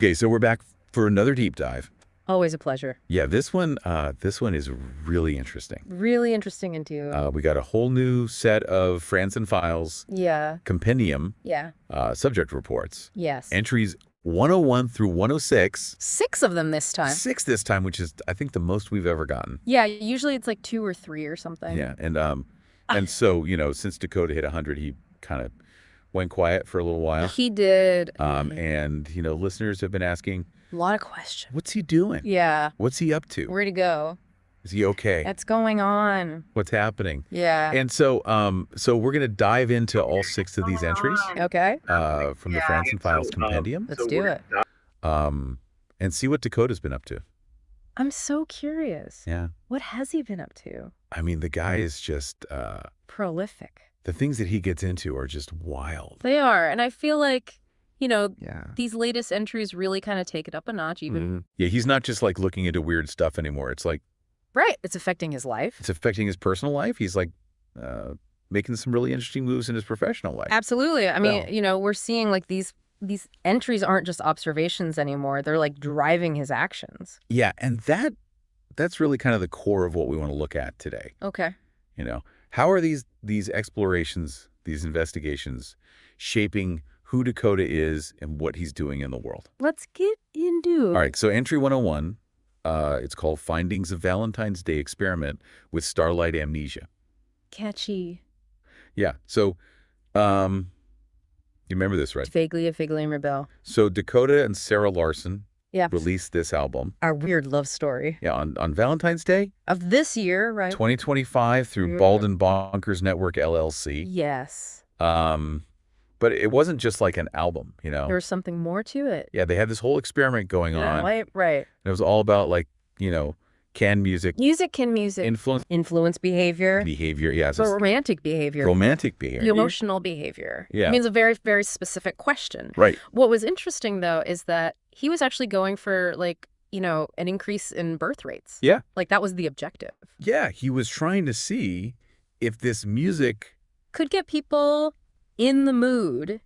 Okay, so we're back for another deep dive. Always a pleasure. Yeah, this one is really interesting. Really interesting into. We got a whole new set of FrandsenFiles Yeah. Compendium Yeah. subject reports. Yes. Entries 101 through 106. 6 of them this time. 6 this time, which is, I think, the most we've ever gotten. Yeah, usually it's like 2 or 3 or something. Yeah, and so, since Dakota hit 100, he kind of went quiet for a little while. He did. And, listeners have been asking, A lot of questions. what's he doing? Yeah. What's he up to? Where'd he go? Is he okay? What's going on? What's happening? Yeah. And so we're going to dive into all 6 of these entries Okay. from the FrandsenFiles Compendium. Let's do it. And see what Dakota's been up to. I'm so curious. Yeah. What has he been up to? I mean, the guy is just... Prolific. the things that he gets into are just wild. They are. And I feel like, Yeah. these latest entries really kind of take it up a notch even. Mm-hmm. Yeah, he's not just like looking into weird stuff anymore. It's like... Right. It's affecting his life. It's affecting his personal life. He's like making some really interesting moves in his professional life. Absolutely. I mean, we're seeing like these entries aren't just observations anymore. They're like driving his actions. Yeah, and that's really kind of the core of what we want to look at today. Okay. How are these explorations, these investigations, shaping who Dakota is and what he's doing in the world? Let's get into All right, so entry 101, it's called Findings of Valentine's Day Experiment with StarLight Amnesia. Catchy. Yeah, so you remember this, right? Vaguely and Rebel. So Dakota and Sarah Larson released this album. Our weird love story. Yeah, on Valentine's Day. Of this year, right? 2025 through Bald and Bonkers Network, LLC. Yes. But it wasn't just like an album, There was something more to it. Yeah, they had this whole experiment going on. Right. And it was all about like, can music... Can music. Influence behavior. Behavior, yes. But romantic behavior. Romantic behavior. Emotional behavior. Yeah. I mean, it's a very, very specific question. Right. What was interesting, though, is that he was actually going for, like, an increase in birth rates. Yeah. Like, that was the objective. Yeah, he was trying to see if this music... could get people in the mood.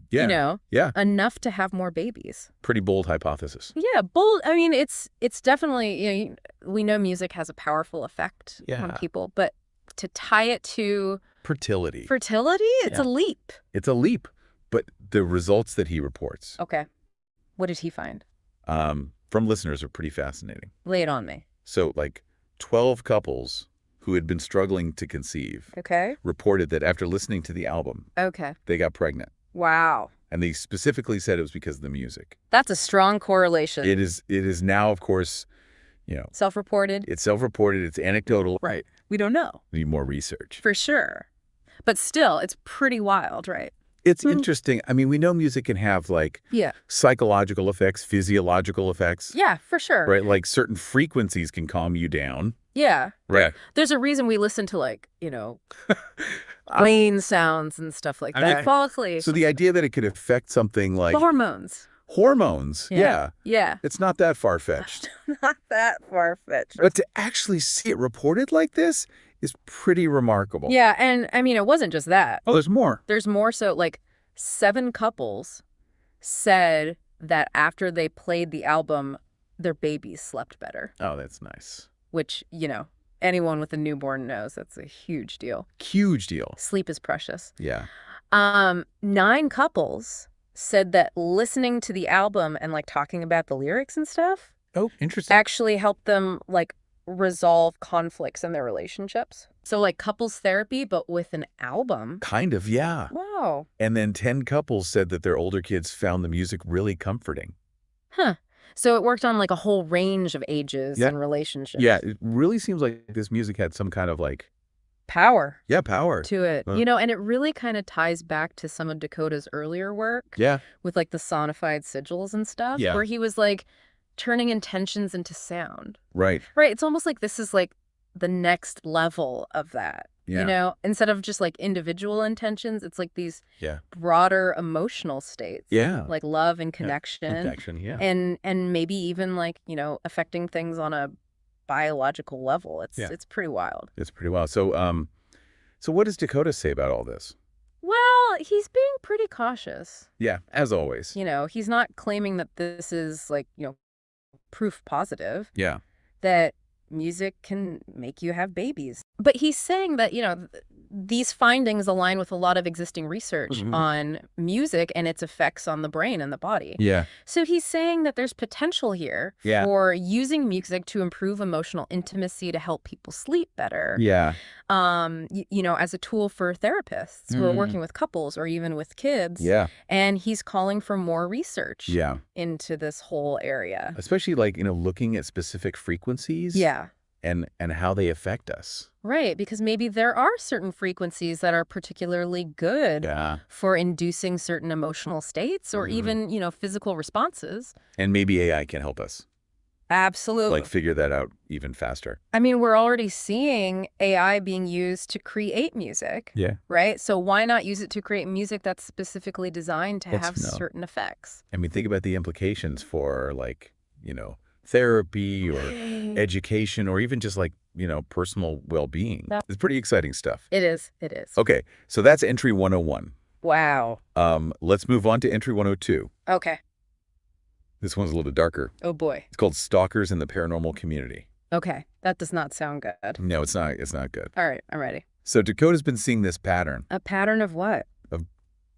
Yeah. Yeah. Enough to have more babies. Pretty bold hypothesis. Yeah, bold. I mean, it's definitely, we know music has a powerful effect on people, but to tie it to... Fertility, it's a leap. It's a leap. But the results that he reports... Okay. What did he find? From listeners are pretty fascinating. Lay it on me. So, 12 couples who had been struggling to conceive reported that after listening to the album, they got pregnant. Wow. And they specifically said it was because of the music. That's a strong correlation. It is now, of course, self-reported. It's self-reported. It's anecdotal. Right. We don't know. Need more research. For sure. But still, it's pretty wild, right? It's interesting. I mean, we know music can have psychological effects, physiological effects. Yeah, for sure. Right? Like certain frequencies can calm you down. Yeah. Right. There's a reason we listen to plane sounds and stuff like that. So the idea that it could affect something like... Hormones. Yeah. It's not that far-fetched. Not that far-fetched. But to actually see it reported like this is pretty remarkable. Yeah, and I mean, it wasn't just that. Oh, there's more. There's more. So 7 couples said that after they played the album, their babies slept better. Oh, that's nice. Which, anyone with a newborn knows that's a huge deal. Huge deal. Sleep is precious. Yeah. 9 couples said that listening to the album and talking about the lyrics and stuff. Oh, interesting. Actually helped them resolve conflicts in their relationships. So couples therapy, but with an album. Kind of, yeah. Wow. And then 10 couples said that their older kids found the music really comforting. Huh. So it worked on a whole range of ages and relationships. Yeah, it really seems like this music had some kind of power. Yeah, power. To it. And it really kind of ties back to some of Dakota's earlier work. Yeah. With the sonified sigils and stuff. Yeah. Where he was turning intentions into sound. Right. Right. It's almost like this is the next level of that. Yeah. Instead of just individual intentions, it's these broader emotional states. Yeah. Like love and connection. Connection, yeah. And maybe even affecting things on a biological level. It's pretty wild. It's pretty wild. So what does Dakota say about all this? Well, he's being pretty cautious. Yeah, as always. You know, he's not claiming that this is like, proof positive Yeah. that music can make you have babies. But he's saying that, these findings align with a lot of existing research on music and its effects on the brain and the body. Yeah. So he's saying that there's potential here for using music to improve emotional intimacy to help people sleep better. Yeah. As a tool for therapists who are working with couples or even with kids. Yeah. And he's calling for more research Yeah. into this whole area. Especially looking at specific frequencies. Yeah. And how they affect us. Right, because maybe there are certain frequencies that are particularly good for inducing certain emotional states or even, physical responses. And maybe AI can help us. Absolutely. Figure that out even faster. I mean, we're already seeing AI being used to create music. Yeah. Right? So why not use it to create music that's specifically designed to have certain effects? I mean, think about the implications for therapy or education or even just personal well-being. It's pretty exciting stuff. It is. It is. Okay, so that's entry 101. Wow. Let's move on to entry 102. Okay. This one's a little darker. Oh boy. It's called Stalkers in the Paranormal Community. Okay, that does not sound good. No, it's not. It's not good. All right, I'm ready. So Dakota's been seeing this pattern. A pattern of what? Of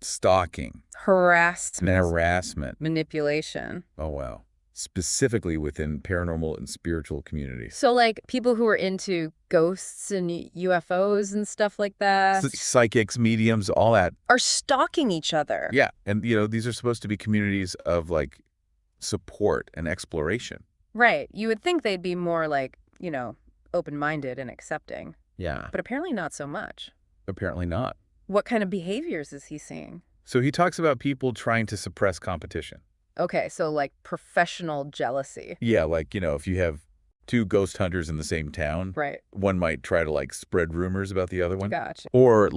stalking. Harassment. And harassment. Manipulation. Oh, wow. Specifically within paranormal and spiritual communities. So, people who are into ghosts and UFOs and stuff like that. Psychics, mediums, all that. Are stalking each other. Yeah. And, these are supposed to be communities of, support and exploration. Right. You would think they'd be more, open-minded and accepting. Yeah. But apparently not so much. Apparently not. What kind of behaviors is he seeing? So he talks about people trying to suppress competition. Okay, so professional jealousy. Yeah, if you have two ghost hunters in the same town, right, one might try to spread rumors about the other one. Gotcha. Or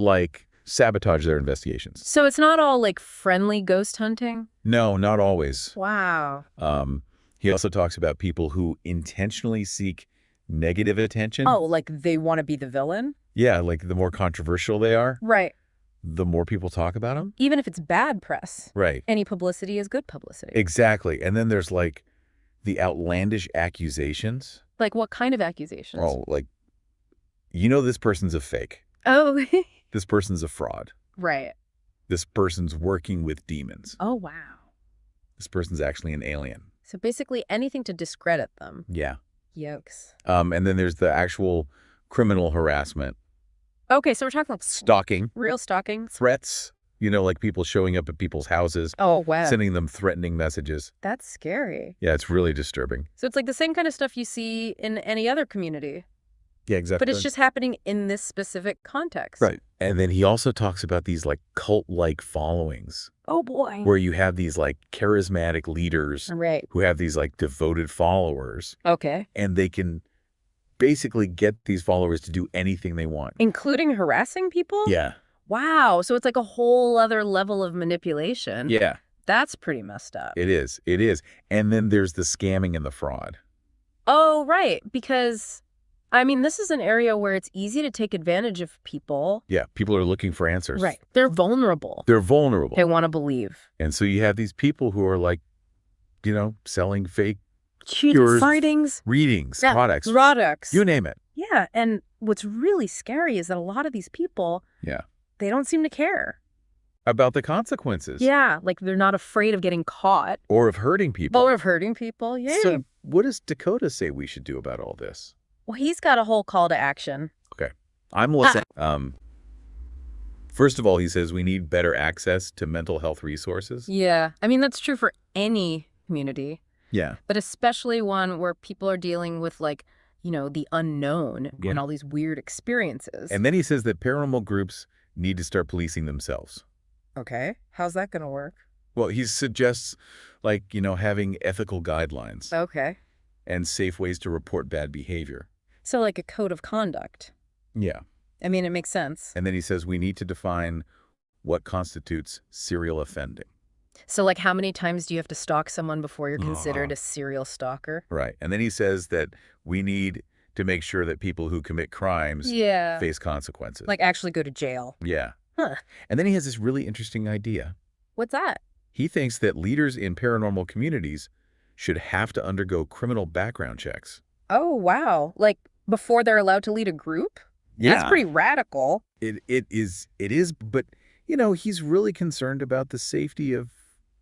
sabotage their investigations. So it's not all friendly ghost hunting? No, not always. Wow. He also talks about people who intentionally seek negative attention. Oh, they want to be the villain? Yeah, the more controversial they are. Right. The more people talk about them. Even if it's bad press. Right. Any publicity is good publicity. Exactly. And then there's the outlandish accusations. What kind of accusations? Oh, this person's a fake. Oh. This person's a fraud. Right. This person's working with demons. Oh, wow. This person's actually an alien. So basically anything to discredit them. Yeah. Yokes. And then there's the actual criminal harassment. Okay, so we're talking stalking. Real stalking. Threats. People showing up at people's houses. Oh, wow. Sending them threatening messages. That's scary. Yeah, it's really disturbing. So it's the same kind of stuff you see in any other community. Yeah, exactly. But it's just happening in this specific context. Right. And then he also talks about these cult-like followings. Oh, boy. Where you have these charismatic leaders. Right. Who have these devoted followers. Okay. And they can basically get these followers to do anything they want. Including harassing people? Yeah. Wow. So it's a whole other level of manipulation. Yeah. That's pretty messed up. It is. It is. And then there's the scamming and the fraud. Oh, right. Because, this is an area where it's easy to take advantage of people. Yeah. People are looking for answers. Right. They're vulnerable. They're vulnerable. They want to believe. And so you have these people who are selling fake cures, readings, products, you name it. Yeah, and what's really scary is that a lot of these people, they don't seem to care about the consequences. Yeah, they're not afraid of getting caught or of hurting people. Yeah. So what does Dakota say we should do about all this? Well, he's got a whole call to action. Okay, I'm listening. First of all, he says we need better access to mental health resources. Yeah, that's true for any community. Yeah. But especially one where people are dealing with the unknown and all these weird experiences. And then he says that paranormal groups need to start policing themselves. Okay. How's that going to work? Well, he suggests having ethical guidelines. Okay. And safe ways to report bad behavior. So a code of conduct. Yeah. It makes sense. And then he says we need to define what constitutes serial offending. So how many times do you have to stalk someone before you're considered a serial stalker? Right. And then he says that we need to make sure that people who commit crimes face consequences. Actually go to jail. Yeah. Huh. And then he has this really interesting idea. What's that? He thinks that leaders in paranormal communities should have to undergo criminal background checks. Oh, wow. Like before they're allowed to lead a group? That's pretty radical. It is, but, he's really concerned about the safety of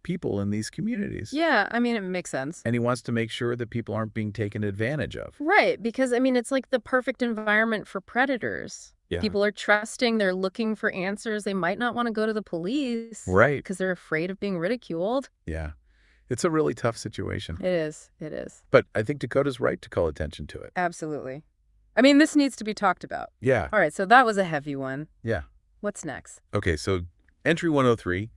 people in these communities. Yeah, I mean, it makes sense. And he wants to make sure that people aren't being taken advantage of. Right, because, I mean, it's like the perfect environment for predators. Yeah. People are trusting, they're looking for answers. They might not want to go to the police. Right. Because they're afraid of being ridiculed. Yeah. It's a really tough situation. It is. It is. But I think Dakota's right to call attention to it. Absolutely. I mean, this needs to be talked about. Yeah. All right, so that was a heavy one. Yeah. What's next? Okay, so entry 103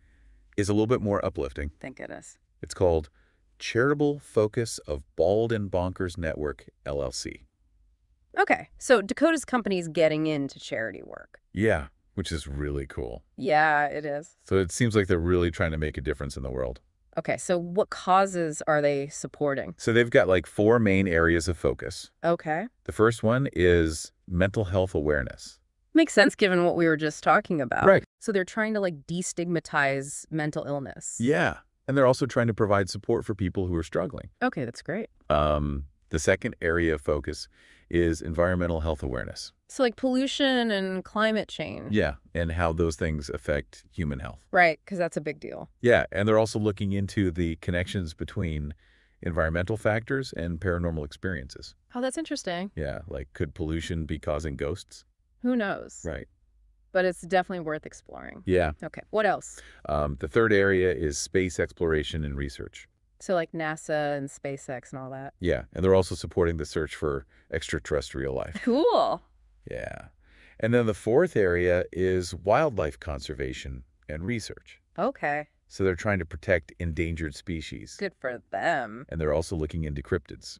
is a little bit more uplifting. Thank goodness. It's called Charitable Focus of Bald and Bonkers Network, LLC. Okay, so Dakota's company's getting into charity work. Yeah, which is really cool. Yeah, it is. So it seems like they're really trying to make a difference in the world. Okay, so what causes are they supporting? So they've got like 4 main areas of focus. Okay. The first one is mental health awareness. Makes sense given what we were just talking about. Right. So they're trying to like destigmatize mental illness. Yeah. And they're also trying to provide support for people who are struggling. Okay, that's great. The second area of focus is environmental health awareness. So like pollution and climate change. Yeah, and how those things affect human health. Right, because that's a big deal. Yeah, and they're also looking into the connections between environmental factors and paranormal experiences. Oh, that's interesting. Yeah, like could pollution be causing ghosts? Who knows? Right. But it's definitely worth exploring. Yeah. Okay, what else? The third area is space exploration and research. So like NASA and SpaceX and all that. Yeah, and they're also supporting the search for extraterrestrial life. Cool. Yeah. And then the fourth area is wildlife conservation and research. Okay. So they're trying to protect endangered species. Good for them. And they're also looking into cryptids.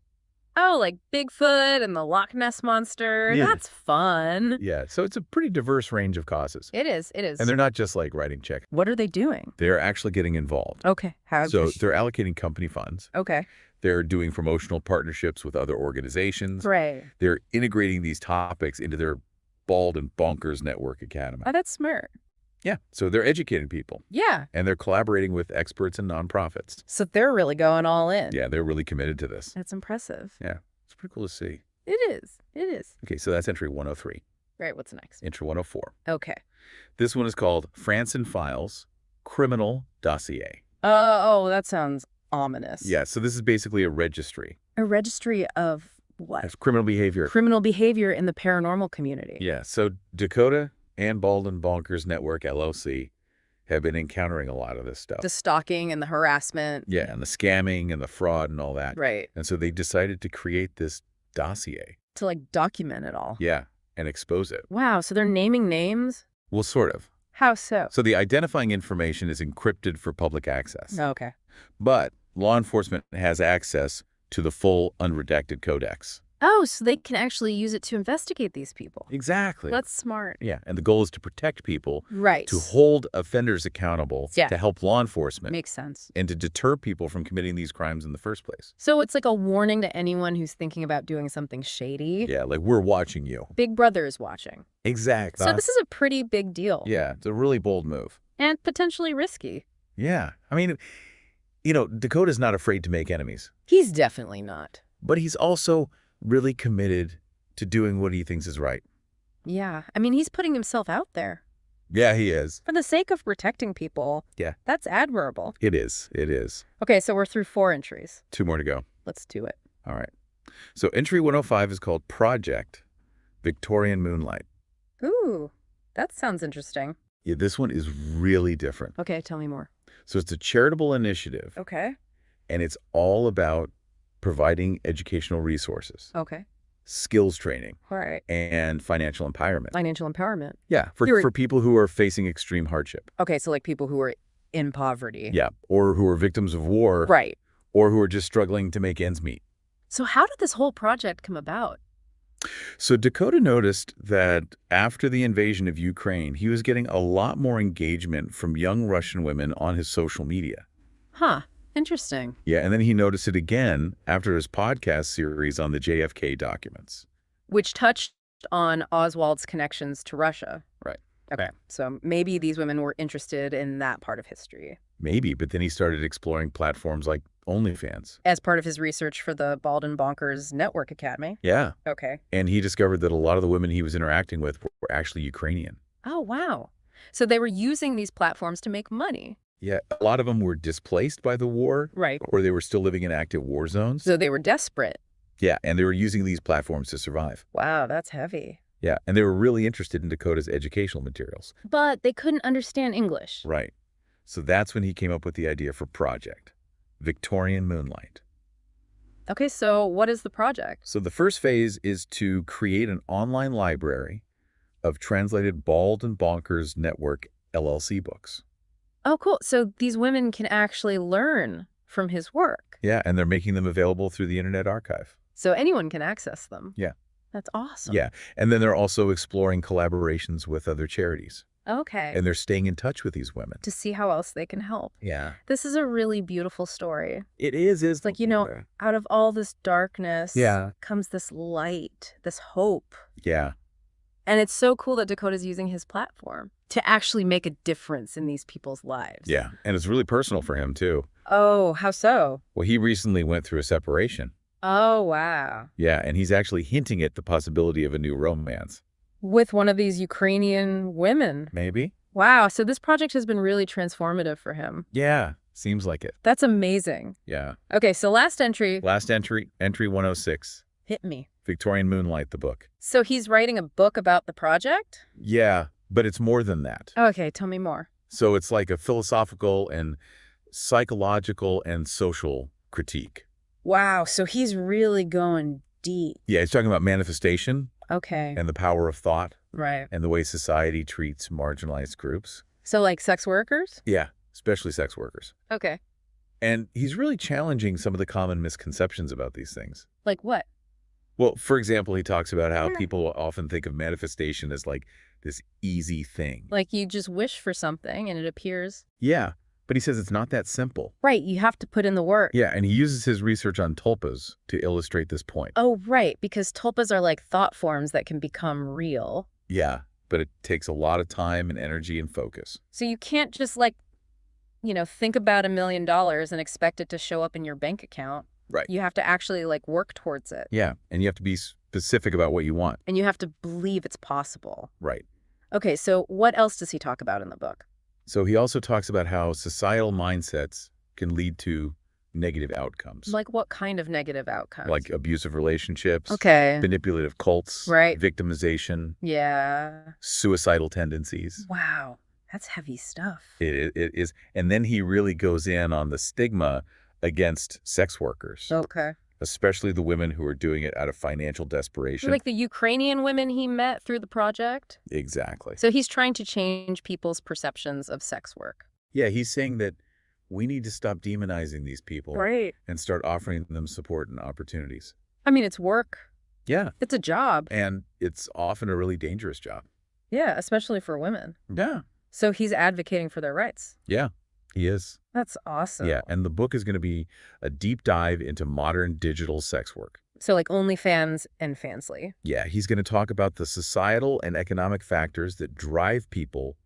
Oh, like Bigfoot and the Loch Ness Monster. Yeah. That's fun. Yeah, so it's a pretty diverse range of causes. It is. It is. And they're not just like writing checks. What are they doing? They're actually getting involved. Okay. How? So they're allocating company funds. Okay. They're doing promotional partnerships with other organizations. Right. They're integrating these topics into their Bald and Bonkers Network Academy. Oh, that's smart. Yeah, so they're educating people. Yeah. And they're collaborating with experts and nonprofits. So they're really going all in. Yeah, they're really committed to this. That's impressive. Yeah, it's pretty cool to see. It is. It is. Okay, so that's entry 103. Right. What's next? Entry 104. Okay. This one is called FrandsenFiles Criminal Dossier. Oh, that sounds ominous. Yeah, so this is basically a registry A registry of what? of criminal behavior. Criminal behavior in the paranormal community. Yeah, so Dakota and Bald and Bonkers Network, LLC, have been encountering a lot of this stuff. The stalking and the harassment. Yeah, and the scamming and the fraud and all that. Right. And so they decided to create this dossier. To like document it all. Yeah, and expose it. Wow. So they're naming names? Well, sort of. How so? So the identifying information is encrypted for public access. Okay. But law enforcement has access to the full unredacted codex. Oh, so they can actually use it to investigate these people. Exactly. That's smart. Yeah, and the goal is to protect people, Right. to hold offenders accountable, Yeah. to help law enforcement, Makes sense. and to deter people from committing these crimes in the first place. So it's like a warning to anyone who's thinking about doing something shady. Yeah, like we're watching you. Big Brother is watching. Exactly. So this is a pretty big deal. Yeah, it's a really bold move. And potentially risky. Yeah. I mean, Dakota's not afraid to make enemies, He's definitely not. but he's also really committed to doing what he thinks is right. Yeah. I mean, he's putting himself out there. Yeah, he is. For the sake of protecting people. Yeah. That's admirable. It is. It is. Okay, so we're through 4 entries. 2 more to go. Let's do it. All right. So entry 105 is called Project Victorian Moonlight. Ooh, that sounds interesting. Yeah, this one is really different. Okay, tell me more. So it's a charitable initiative, Okay. and it's all about providing educational resources, Okay. skills training, All right. and financial empowerment. Financial empowerment. Yeah, for people who are facing extreme hardship. Okay, so like people who are in poverty. Yeah, or who are victims of war. Right. Or who are just struggling to make ends meet. So how did this whole project come about? So Dakota noticed that after the invasion of Ukraine, he was getting a lot more engagement from young Russian women on his social media. Huh. Interesting. Yeah, and then he noticed it again after his podcast series on the JFK documents. Which touched on Oswald's connections to Russia. Right. Okay. So maybe these women were interested in that part of history. Maybe, but then he started exploring platforms like OnlyFans. As part of his research for the Bald and Bonkers Network Academy? Yeah. Okay. And he discovered that a lot of the women he was interacting with were actually Ukrainian. Oh, wow. So they were using these platforms to make money. Yeah, a lot of them were displaced by the war. Right. Or they were still living in active war zones. So they were desperate. Yeah, and they were using these platforms to survive. Wow, that's heavy. Yeah, and they were really interested in Dakota's educational materials. But they couldn't understand English. Right. So that's when he came up with the idea for Project Victorian Moonlight. Okay, so what is the project? So the first phase is to create an online library of translated Bald and Bonkers Network LLC books. Oh, cool. So these women can actually learn from his work. Yeah, and they're making them available through the Internet Archive. So anyone can access them. Yeah. That's awesome. Yeah, and then they're also exploring collaborations with other charities. Okay. And they're staying in touch with these women. To see how else they can help. Yeah. This is a really beautiful story. It is. It's like, out of all this darkness comes this light, this hope. Yeah. And it's so cool that Dakota's using his platform to actually make a difference in these people's lives. Yeah, and it's really personal for him, too. Oh, how so? Well, he recently went through a separation. Oh, wow. Yeah, and he's actually hinting at the possibility of a new romance. With one of these Ukrainian women. Maybe. Wow, so this project has been really transformative for him. Yeah, seems like it. That's amazing. Yeah. Okay, so last entry. Last entry 106. Hit me. Victorian Moonlight, the book. So he's writing a book about the project? Yeah, but it's more than that. Okay, tell me more. So it's like a philosophical and psychological and social critique. Wow, so he's really going deep. Yeah, he's talking about manifestation. Okay. And the power of thought. Right. And the way society treats marginalized groups. So like sex workers? Yeah, especially sex workers. Okay. And he's really challenging some of the common misconceptions about these things. Like what? Well, for example, he talks about how people often think of manifestation as like this easy thing. Like you just wish for something and it appears. Yeah, but he says it's not that simple. Right, you have to put in the work. Yeah, and he uses his research on tulpas to illustrate this point. Oh, right, because tulpas are like thought forms that can become real. Yeah, but it takes a lot of time and energy and focus. So you can't just think about $1 million and expect it to show up in your bank account. Right. You have to actually work towards it. Yeah, and you have to be specific about what you want. And you have to believe it's possible. Right. Okay, so what else does he talk about in the book? So he also talks about how societal mindsets can lead to negative outcomes. Like what kind of negative outcomes? Like abusive relationships. Okay. Manipulative cults. Right. Victimization. Yeah. Suicidal tendencies. Wow. That's heavy stuff. It is. And then he really goes in on the stigma against sex workers. Okay. Especially the women who are doing it out of financial desperation. Like the Ukrainian women he met through the project? Exactly. So he's trying to change people's perceptions of sex work. Yeah, he's saying that we need to stop demonizing these people. Right. And start offering them support and opportunities. I mean, it's work. Yeah. It's a job. And it's often a really dangerous job. Yeah, especially for women. Yeah. So he's advocating for their rights. Yeah, he is. That's awesome. Yeah, and the book is going to be a deep dive into modern digital sex work. So like OnlyFans and Fansly. Yeah, he's going to talk about the societal and economic factors that drive people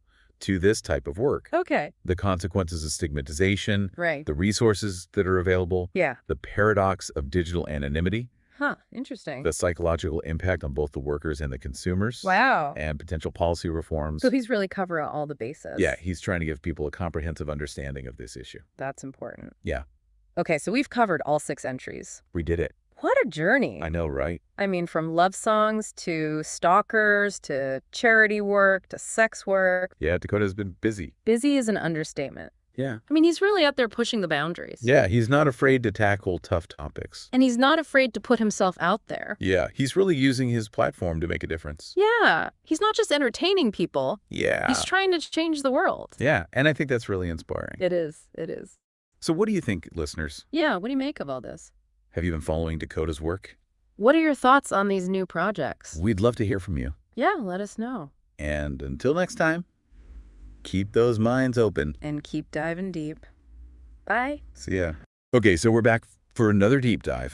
to this type of work. Okay. The consequences of stigmatization. Right. The resources that are available. Yeah. The paradox of digital anonymity. Huh, interesting. The psychological impact on both the workers and the consumers. Wow. And potential policy reforms. So he's really covering all the bases. Yeah, he's trying to give people a comprehensive understanding of this issue. That's important. Yeah. Okay, so we've covered all 6 entries. We did it. What a journey. I know, right? I mean, from love songs to stalkers to charity work to sex work. Yeah, Dakota's been busy. Busy is an understatement. Yeah. I mean, he's really out there pushing the boundaries. Yeah, he's not afraid to tackle tough topics. And he's not afraid to put himself out there. Yeah, he's really using his platform to make a difference. Yeah, he's not just entertaining people. Yeah. He's trying to change the world. Yeah, and I think that's really inspiring. It is. It is. So what do you think, listeners? Yeah, what do you make of all this? Have you been following Dakota's work? What are your thoughts on these new projects? We'd love to hear from you. Yeah, let us know. And until next time, keep those minds open. And keep diving deep. Bye. See ya. Okay, so we're back for another deep dive.